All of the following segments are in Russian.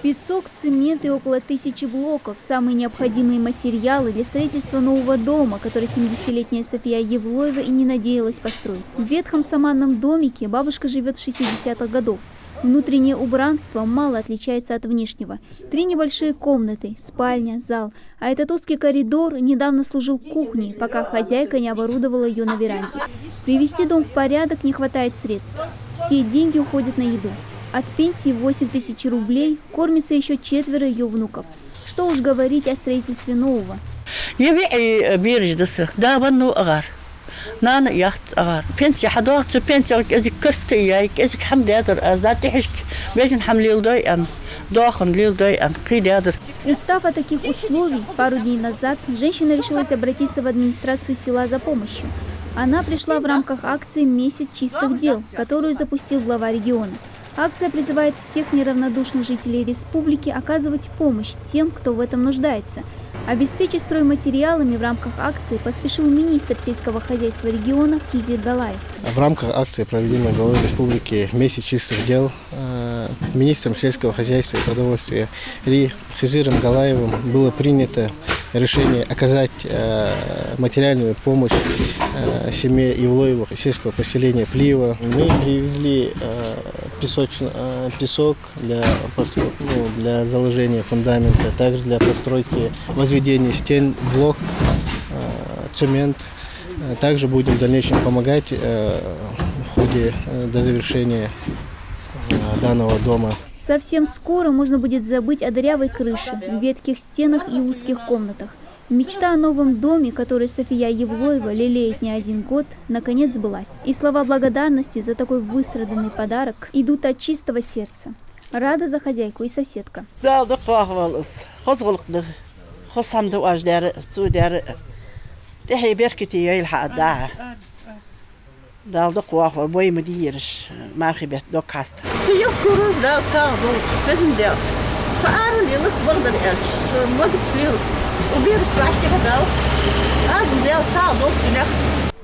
Песок, цемент и около 1000 блоков – самые необходимые материалы для строительства нового дома, который 70-летняя София Евлоева и не надеялась построить. В ветхом саманном домике бабушка живет с 60-х годов. Внутреннее убранство мало отличается от внешнего. 3 небольшие комнаты, спальня, зал. А этот узкий коридор недавно служил кухней, пока хозяйка не оборудовала ее на веранде. Привести дом в порядок не хватает средств. Все деньги уходят на еду. От пенсии 8000 рублей кормится еще 4 ее внуков. Что уж говорить о строительстве нового. نانا يخت أغار بنتي حضرت بنتي كذي كرتي يا كذي حمد يقدر أزداد تحش بيجن حمليل ضيئن داخن ليل ضيئن قيد يقدر. Устав от таких условий, пару дней назад женщина решилась обратиться в администрацию села за помощью. Она пришла в рамках акции «Месяц чистых дел», которую запустил глава региона. Акция призывает всех неравнодушных жителей республики оказывать помощь тем, кто в этом нуждается. Обеспечить стройматериалами в рамках акции поспешил министр сельского хозяйства региона Кизир Галаев. В рамках акции, проведенной главой республики «Месяц чистых дел», министром сельского хозяйства и продовольствия Кизиром Галаевым было принято решение оказать материальную помощь семье Евлоевых из сельского поселения Плиева. Мы привезли песок для заложения фундамента, также для постройки, возведения стен, блок, цемент. Также будем в дальнейшем помогать в ходе до завершения данного дома. Совсем скоро можно будет забыть о дырявой крыше, ветхих стенах и узких комнатах. Мечта о новом доме, который София Евлоева лелеет не 1 год, наконец сбылась. И слова благодарности за такой выстраданный подарок идут от чистого сердца. Рада за хозяйку и соседка.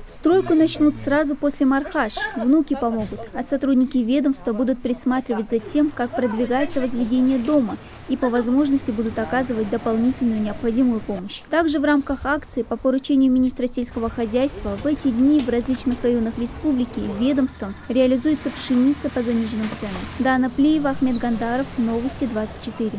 Стройку начнут сразу после Мархаш, внуки помогут, а сотрудники ведомства будут присматривать за тем, как продвигается возведение дома и по возможности будут оказывать дополнительную необходимую помощь. Также в рамках акции по поручению министра сельского хозяйства в эти дни в различных районах республики ведомством реализуется пшеница по заниженным ценам. Дана Плиева, Ахмед Гандаров, Новости 24.